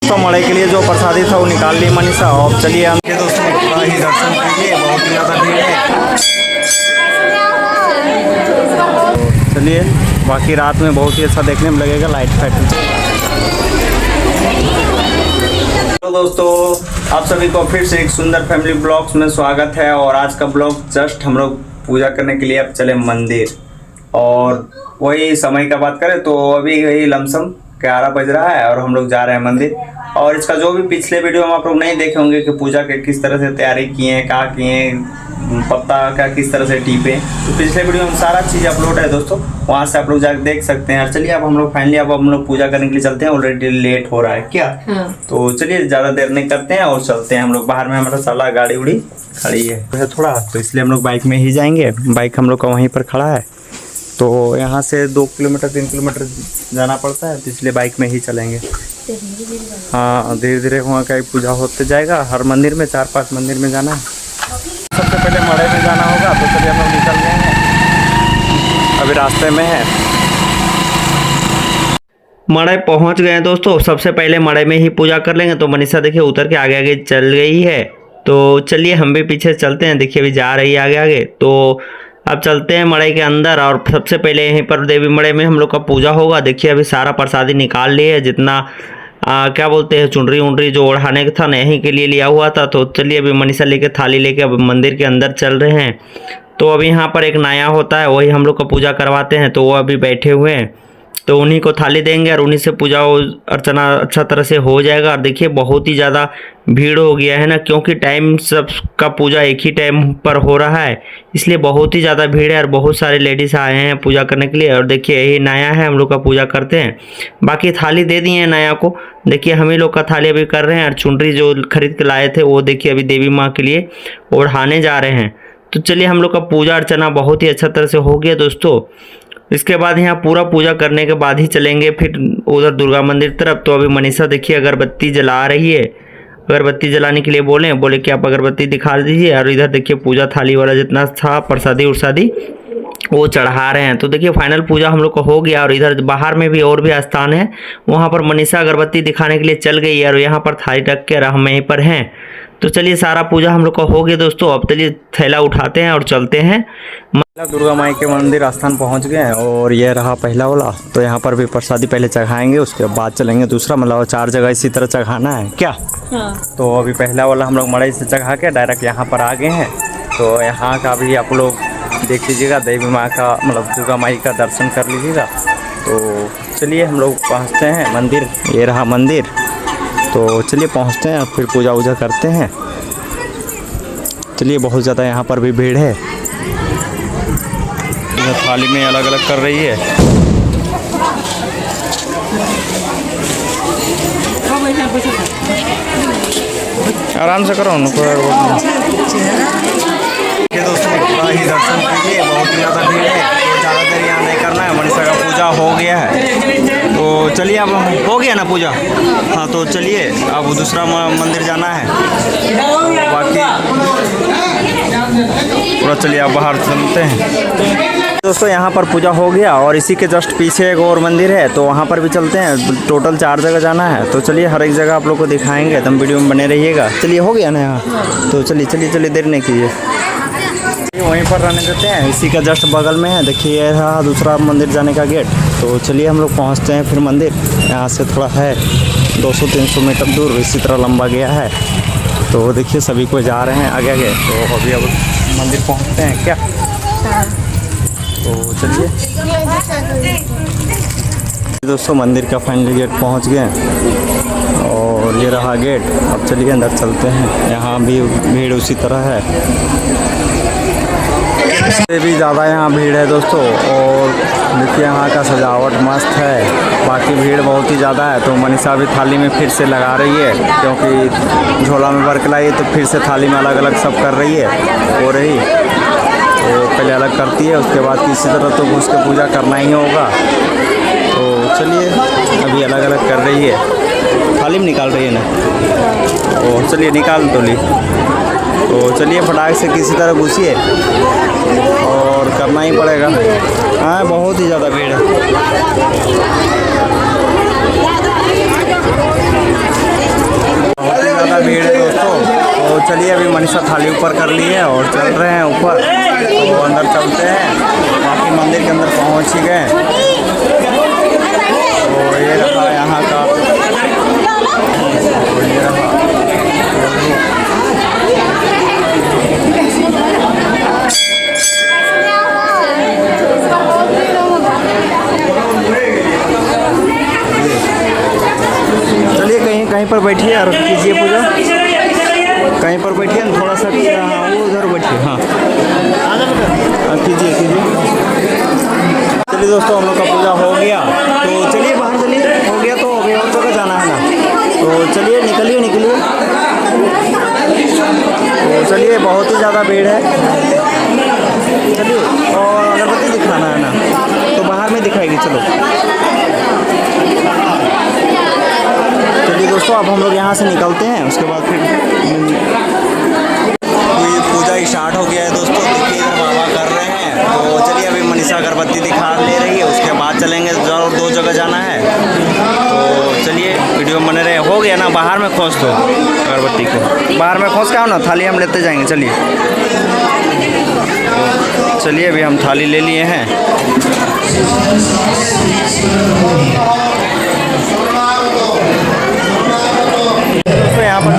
दोस्तों मड़ई के लिए जो प्रसादी था वो निकाल ली मनीषा। अब चलिए हम के दोस्तों पूरा ही दर्शन कीजिए, बहुत ही ज़्यादा भीड़ है। चलिए बाकी रात में बहुत ही अच्छा देखने में लगेगा लाइट फाइट। तो दोस्तों आप सभी को फिर से एक सुंदर फैमिली ब्लॉग्स में स्वागत है। और आज का ब्लॉग जस्ट हम लोग पूजा करने के लिए अब चले मंदिर, और वही समय का बात करें तो अभी वही लमसम 11 बज रहा है और हम लोग जा रहे हैं मंदिर। और इसका जो भी पिछले वीडियो में आप लोग नहीं देखे होंगे कि पूजा के किस तरह से तैयारी किए हैं, क्या किए हैं, पत्ता का किस तरह से टीपे, तो पिछले वीडियो में सारा चीज़ अपलोड है दोस्तों, वहाँ से आप लोग जाकर देख सकते हैं। और चलिए अब हम लोग फाइनली अब हम लोग पूजा करने के लिए चलते हैं। ऑलरेडी लेट हो रहा है क्या? तो चलिए ज़्यादा देर नहीं करते हैं और चलते हैं हम लोग। बाहर में हमारा साला गाड़ी उड़ी खड़ी है थोड़ा, तो इसलिए हम लोग बाइक में ही जाएंगे। बाइक हम लोग का वहीं पर खड़ा है, तो यहाँ से 2 किलोमीटर 3 किलोमीटर जाना पड़ता है, तो इसलिए बाइक में ही चलेंगे। हाँ धीरे धीरे वहाँ का पूजा होते जाएगा। हर मंदिर में 4-5 मंदिर में जाना है। सबसे पहले मड़ई में जाना होगा, तो चलिए हम लोग निकल गए हैं, अभी रास्ते में है। मड़ई पहुँच गए हैं दोस्तों। सबसे पहले मड़ई में ही पूजा कर लेंगे। तो मनीषा देखिए उतर के आगे आगे चल गई है, तो चलिए हम भी पीछे चलते हैं। देखिए अभी जा रही है आगे आगे, तो अब चलते हैं मड़ई के अंदर। और सबसे पहले यहीं पर देवी मड़ई में हम लोग का पूजा होगा। देखिए अभी सारा प्रसादी निकाल लिए है, जितना क्या बोलते हैं चुनरी उनरी जो ओढ़ाने का था ना यहीं के लिए लिया हुआ था। तो चलिए अभी मनीषा लेके थाली लेके अब मंदिर के अंदर चल रहे हैं। तो अभी यहाँ पर एक नाया होता है, वही हम लोग का पूजा करवाते हैं, तो वो अभी बैठे हुए हैं, तो उन्हीं को थाली देंगे और उन्हीं से पूजा अर्चना अच्छा तरह से हो जाएगा। और देखिए बहुत ही ज़्यादा भीड़ हो गया है ना, क्योंकि टाइम सबका पूजा एक ही टाइम पर हो रहा है, इसलिए बहुत ही ज़्यादा भीड़ है। और बहुत सारे लेडीज़ आए हैं पूजा करने के लिए। और देखिए यही नया है, हम लोग का पूजा करते हैं। बाकी थाली दे दिए हैं नया को। देखिए हम ही लोग का थाली अभी कर रहे हैं। और चुनरी जो खरीद के लाए थे वो देखिए अभी देवी माँ के लिए ओढ़ाने जा रहे हैं। तो चलिए हम लोग का पूजा अर्चना बहुत ही अच्छा तरह से हो गया दोस्तों। इसके बाद यहाँ पूरा पूजा करने के बाद ही चलेंगे फिर उधर दुर्गा मंदिर तरफ। तो अभी मनीषा देखिए अगरबत्ती जला रही है। अगरबत्ती जलाने के लिए बोले कि आप अगरबत्ती दिखा दीजिए। और इधर देखिए पूजा थाली वाला जितना था प्रसादी उरसादी वो चढ़ा रहे हैं। तो देखिए फाइनल पूजा हम लोग को हो गया। और इधर बाहर में भी और भी स्थान है, वहाँ पर मनीषा अगरबत्ती दिखाने के लिए चल गई है। और यहाँ पर थाली रख के हम यहीं पर हैं। तो चलिए सारा पूजा हम लोग का हो गया दोस्तों। अब चलिए थैला उठाते हैं और चलते हैं। दुर्गा माई के मंदिर स्थान पहुंच गए हैं, और ये रहा पहला वाला। तो यहाँ पर भी प्रसादी पहले चढ़ाएंगे, उसके बाद चलेंगे दूसरा। मतलब 4 जगह इसी तरह चढ़ाना है क्या? हाँ। तो अभी पहला वाला हम लोग मड़ई से चढ़ा के डायरेक्ट यहाँ पर आ गए हैं। तो यहाँ का भी आप लोग देख लीजिएगा, देवी माँ का मतलब दुर्गा माई का दर्शन कर लीजिएगा। तो चलिए हम लोग पहुँचते हैं मंदिर। ये रहा मंदिर, तो चलिए पहुँचते हैं फिर पूजा वूजा करते हैं। चलिए बहुत ज़्यादा यहाँ पर भी भीड़ है। थाली में अलग अलग कर रही है। आराम से करो उनको। ये दोस्तों पूरा ही दर्शन कीजिए, बहुत ही ज़्यादा भीड़ है, तो ज़्यादा देर यहाँ नहीं करना है। मनीषा का पूजा हो गया है, तो चलिए अब हो गया ना पूजा। हाँ तो चलिए अब दूसरा मंदिर जाना है। बाकी पूरा चलिए अब बाहर चलते हैं दोस्तों। यहाँ पर पूजा हो गया और इसी के जस्ट पीछे एक और मंदिर है, तो वहाँ पर भी चलते हैं। टोटल 4 जगह जाना है, तो चलिए हर एक जगह आप लोग को दिखाएंगे, तुम वीडियो में बने रहिएगा। चलिए हो गया ना यहाँ, तो चलिए देर नहीं कीजिए, वहीं पर रहने देते हैं। इसी का जस्ट बगल में है, देखिए यह रहा दूसरा मंदिर जाने का गेट। तो चलिए हम लोग पहुँचते हैं फिर मंदिर। यहाँ से थोड़ा है 200-300 मीटर दूर इसी तरह लंबा गया है। तो देखिए सभी को जा रहे हैं आगे आगे। तो अभी अब मंदिर पहुँचते हैं क्या? तो चलिए दोस्तों मंदिर का फाइनली गेट पहुंच गए, और ये रहा गेट। अब चलिए अंदर चलते हैं। यहाँ भी भीड़ उसी तरह है, इससे भी ज़्यादा यहाँ भीड़ है दोस्तों। और देखिए यहाँ का सजावट मस्त है, बाकी भीड़ बहुत ही ज़्यादा है। तो मनीषा भी थाली में फिर से लगा रही है, क्योंकि झोला में भर के लाई, तो फिर से थाली में अलग अलग सब कर रही है। हो रही तो पहले अलग करती है, उसके बाद किसी तरह तो घुस के पूजा करना ही होगा। तो चलिए अभी अलग अलग कर रही है, थाली में निकाल रही है ना, तो चलिए निकाल तो ली। तो चलिए फटाक से किसी तरह घुसिए, और करना ही पड़ेगा। हाँ बहुत ही ज़्यादा भीड़ है। चलिए अभी मनीषा थाली ऊपर कर ली है और चल रहे हैं ऊपर, तो अंदर चलते हैं। बाकी मंदिर के अंदर पहुंच ही गए। तो ये रहा यहाँ का, तो ये रहा। चलिए कहीं पर बैठिए और कीजिए पूजा। कहीं पर बैठिए ना, थोड़ा सा हाँ वो उधर बैठिए। हाँ कीजिए। चलिए दोस्तों हम लोग का पूजा हो गया, तो चलिए बाहर चलिए। हो गया तो अभी और जगह जाना है ना, तो चलिए निकलिए। तो चलिए बहुत ही ज़्यादा भीड़ है। चलिए और अगरबत्ती दिखाना है ना, तो बाहर में दिखाएगी। चलो चलिए दोस्तों अब हम लोग यहाँ से निकलते हैं, उसके बाद फिर पूजा स्टार्ट हो गया है दोस्तों। देखिए इधर बाबा कर रहे हैं, तो चलिए अभी मनीषा अगरबत्ती दिखा ले रही है, उसके बाद चलेंगे। और 2 जगह जाना है, तो चलिए वीडियो बने रहे। हो गया ना, बाहर में खोस दो अगरबत्ती को, बाहर में खोस का हो ना, थाली हम लेते जाएंगे। चलिए तो चलिए अभी हम थाली ले लिए हैं। तो यहाँ पर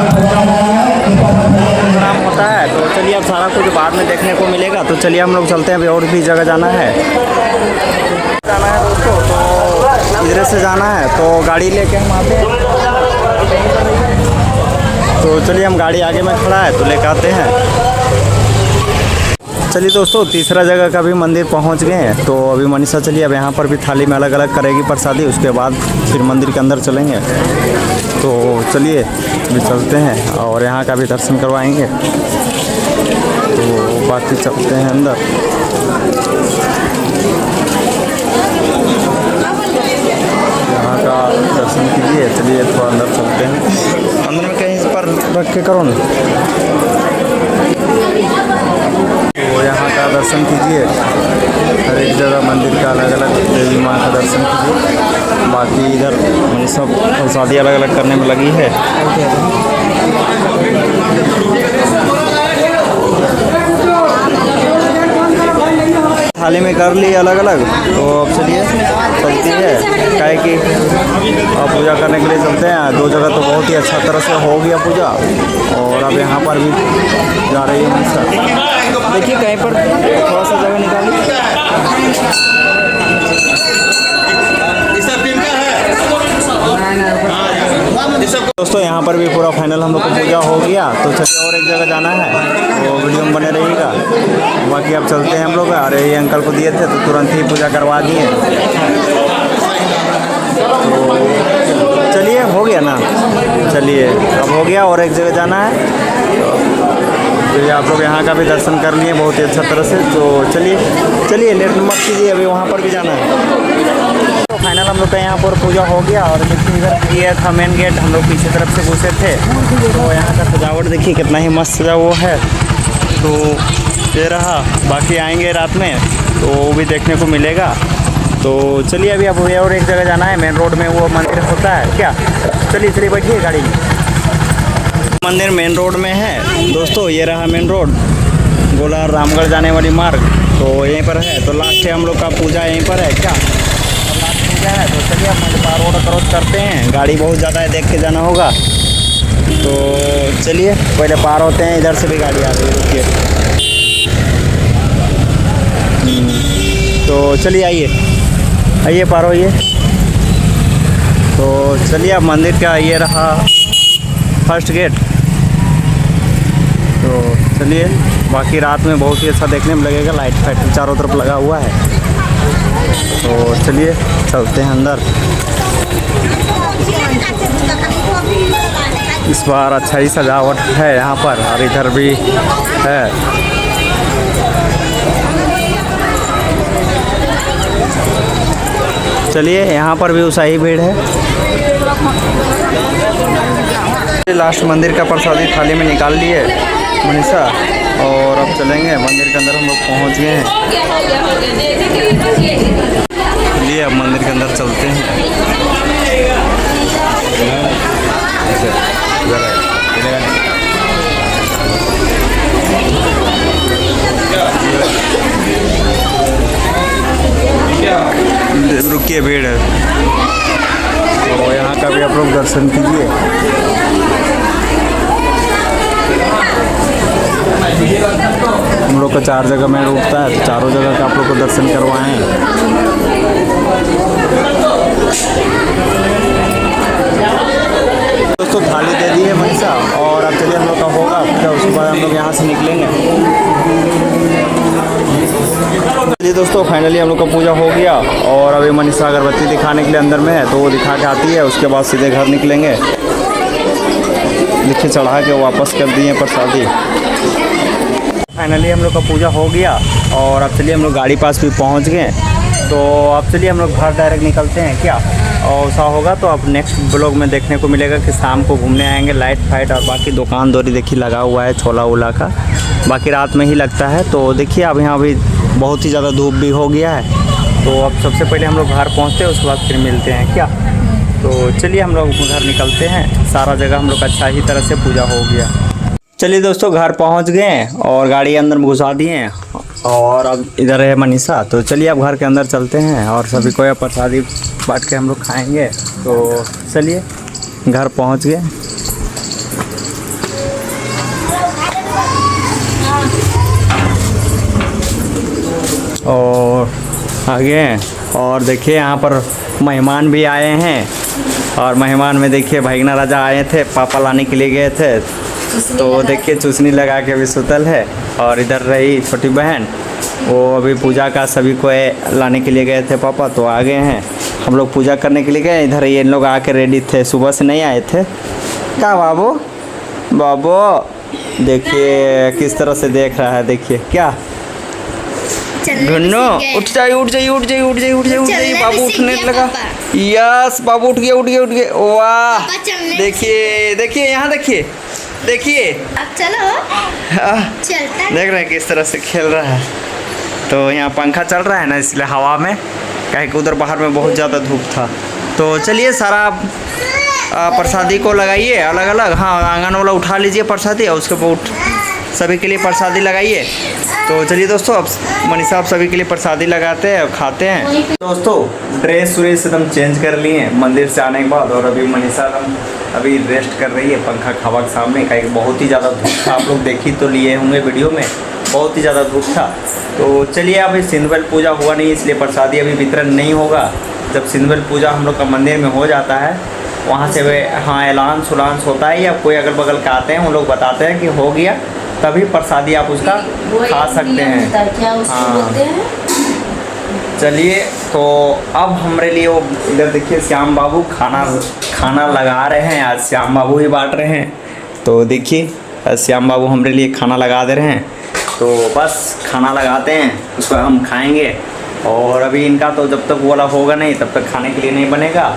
प्रोग्राम होता है, तो चलिए अब सारा कुछ बाद में देखने को मिलेगा। तो चलिए हम लोग चलते हैं, अभी और भी जगह जाना है दोस्तों। तो इधर से जाना है, तो गाड़ी लेके हम आते हैं। तो चलिए हम गाड़ी आगे में खड़ा है, तो लेकर आते हैं। चलिए दोस्तों तीसरा जगह का भी मंदिर पहुंच गए हैं। तो अभी मनीषा चलिए अब यहाँ पर भी थाली में अलग अलग करेगी प्रसादी, उसके बाद फिर मंदिर के अंदर चलेंगे। तो चलिए अभी चलते हैं और यहाँ का भी दर्शन करवाएंगे। तो बाकी चलते हैं अंदर। यहाँ का दर्शन कीजिए। चलिए थोड़ा अंदर चलते हैं। अंदर में कहीं पर रख के करो ना, तो यहाँ का दर्शन कीजिए। हर एक जगह मंदिर का अलग अलग देवी माँ का दर्शन कीजिए। बाकी इधर मनीषा प्रसादी अलग अलग करने में लगी है। थाली में कर ली अलग अलग, तो अब चलिए चलती है। काहे कि अब पूजा करने के लिए चलते हैं। 2 जगह तो बहुत ही अच्छा तरह से हो गया पूजा, और अब यहाँ पर भी जा रही है मनीषा। देखिए कहीं पर थोड़ा सा जगह निकाली। दोस्तों यहाँ पर भी पूरा फाइनल हम लोग को पूजा हो गया। तो चलिए और एक जगह जाना है, तो वीडियो में बने रहिएगा। बाकी अब चलते हैं हम लोग। अरे ये अंकल को दिए थे, तो तुरंत ही पूजा करवा दिए। तो चलिए हो गया ना, चलिए अब हो गया। और एक जगह जाना है, तो आप लोग यहाँ का भी दर्शन कर लिए बहुत ही अच्छा तरह से। तो चलिए लेट मत कीजिए, अभी वहाँ पर भी जाना है। तो फाइनल हम लोग का यहाँ पर पूजा हो गया। और देखिए इधर ये था मेन गेट, हम लोग पीछे तरफ से घुसे थे। तो यहाँ का सजावट देखिए कितना ही मस्त सजा हुआ है। तो ये रहा, बाकी आएंगे रात में तो वो भी देखने को मिलेगा। तो चलिए अभी अब और एक जगह जाना है, मेन रोड में वो मंदिर होता है क्या। चलिए बैठिए गाड़ी। मंदिर मेन रोड में है दोस्तों। ये रहा मेन रोड, गोला रामगढ़ जाने वाली मार्ग, तो यहीं पर है। तो लास्ट है हम लोग का पूजा यहीं पर है क्या, लास्ट पूजा है। तो चलिए हम रोड क्रॉस करते हैं। गाड़ी बहुत ज़्यादा है, देख के जाना होगा। तो चलिए पहले पार होते हैं। इधर से भी गाड़ी आ रही है, रुकिए। तो चलिए आइए पार होइए। तो चलिए अब मंदिर का ये रहा फर्स्ट गेट। तो चलिए बाकी रात में बहुत ही अच्छा देखने में लगेगा, लाइट फाइट चारों तरफ लगा हुआ है। तो चलिए चलते हैं अंदर। इस बार अच्छा ही सजावट है यहाँ पर, और इधर भी है। चलिए यहाँ पर भी उसा ही भीड़ है। लास्ट मंदिर का प्रसादी थाली में निकाल लिए मनीषा, और अब चलेंगे मंदिर के अंदर। हम लोग पहुँच गए हैं। चलिए अब मंदिर के अंदर चलते हैं। देखिए भीड़ है, तो यहाँ का भी आप लोग दर्शन कीजिए। हम लोग का 4 जगह में रुकता है, तो चारों जगह का आप लोग को दर्शन करवाएं। दोस्तों थाली दे दी है मनीषा, और अब चलिए हम लोग का होगा पूजा, उसके बाद हम लोग यहाँ से निकलेंगे। चलिए दोस्तों फाइनली हम लोग का पूजा हो गया, और अभी मनीषा अगरबत्ती दिखाने के लिए अंदर में है, तो वो दिखा के आती है, उसके बाद सीधे घर निकलेंगे। देखिए चढ़ा के वापस कर दिए प्रसादी। फाइनली हम लोग का पूजा हो गया, और अब चलिए हम लोग गाड़ी पास भी पहुंच गए। तो अब चलिए हम लोग घर डायरेक्ट निकलते हैं क्या, और ऐसा होगा तो अब नेक्स्ट ब्लॉग में देखने को मिलेगा कि शाम को घूमने आएंगे। लाइट फाइट और बाकी दुकान दौरी देखिए लगा हुआ है छोला वोला का, बाकी रात में ही लगता है। तो देखिए अब यहाँ अभी बहुत ही ज़्यादा धूप भी हो गया है, तो अब सबसे पहले हम लोग घर पहुँचते हैं, उसके बाद फिर मिलते हैं क्या। तो चलिए हम लोग घर निकलते हैं, सारा जगह हम लोग अच्छा ही तरह से पूजा हो गया। चलिए दोस्तों घर पहुंच गए और गाड़ी अंदर में घुसा दिए हैं, और अब इधर है मनीषा। तो चलिए अब घर के अंदर चलते हैं, और सभी को प्रसादी बांट के हम लोग खाएंगे। तो चलिए घर पहुंच गए। और आगे और देखिए यहाँ पर मेहमान भी आए हैं, और मेहमान में देखिए भाईगना राजा आए थे, पापा लाने के लिए गए थे। तो देखिए चुसनी लगा के अभी सुतल है, और इधर रही छोटी बहन, वो अभी पूजा का सभी को लाने के लिए गए थे पापा, तो आ गए हैं। हम लोग पूजा करने के लिए गए, इधर ये लोग आके रेडी थे, सुबह से नहीं आए थे। क्या बाबू बाबू देखिए किस तरह से देख रहा है, देखिए क्या ढुन्नो, उठ जाइए उठ जाइए उठ जाइए उठ जाइए उठ जाइए उठ जाइए, बाबू उठने लगा। यस बाबू उठ गया उठ गया उठ गया, वाह देखिए देखिए यहाँ देखिए देखिए, अब चलो चलता है। देख रहे हैं किस तरह से खेल रहा है। तो यहाँ पंखा चल रहा है ना, इसलिए हवा में, कहे कि उधर बाहर में बहुत ज़्यादा धूप था। तो चलिए सारा प्रसादी को लगाइए अलग अलग, हाँ आंगन वाला उठा लीजिए प्रसादी, और उसके बाद सभी के लिए प्रसादी लगाइए। तो चलिए दोस्तों अब मनीषा आप सभी के लिए प्रसादी लगाते हैं और खाते हैं। दोस्तों ड्रेस व्रेस एकदम चेंज कर लिए हैं मंदिर से आने के बाद, और अभी मनीषा अभी रेस्ट कर रही है पंखा हवा के सामने, कहीं बहुत ही ज़्यादा धूप था, आप लोग देख ही तो लिए होंगे वीडियो में, बहुत ही ज़्यादा धूप था। तो चलिए अभी सिंधुबल पूजा हुआ नहीं, इसलिए प्रसादी अभी वितरण नहीं होगा। जब सिंधुबल पूजा हम लोग का मंदिर में हो जाता है, वहाँ से वे हाँ एलांस उलांस होता है, या कोई अगल बगल का आते हैं वो लोग बताते हैं कि हो गया, तभी प्रसादी आप उसका खा सकते हैं। हाँ चलिए तो अब हमारे लिए वो इधर देखिए श्याम बाबू खाना लगा रहे हैं, आज श्याम बाबू ही बांट रहे हैं। तो देखिए श्याम बाबू हमारे लिए खाना लगा दे रहे हैं, तो बस खाना लगाते हैं उसको हम खाएंगे। और अभी इनका तो जब तक वाला होगा नहीं तब तक खाने के लिए नहीं बनेगा।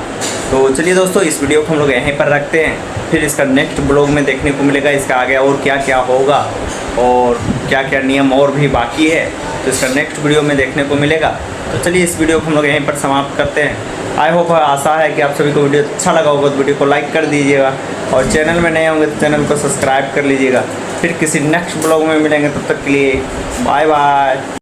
तो चलिए दोस्तों इस वीडियो को हम लोग यहीं पर रखते हैं, फिर इसका नेक्स्ट ब्लॉग में देखने को मिलेगा इसका आगे और क्या क्या होगा, और क्या क्या नियम और भी बाकी है, तो इसका नेक्स्ट वीडियो में देखने को मिलेगा। तो चलिए इस वीडियो को हम लोग यहीं पर समाप्त करते हैं। आई होप आशा है कि आप सभी को वीडियो अच्छा लगा होगा, तो वीडियो को लाइक कर दीजिएगा, और चैनल में नए होंगे तो चैनल को सब्सक्राइब कर लीजिएगा। फिर किसी नेक्स्ट ब्लॉग में मिलेंगे, तब तक के लिए बाय बाय।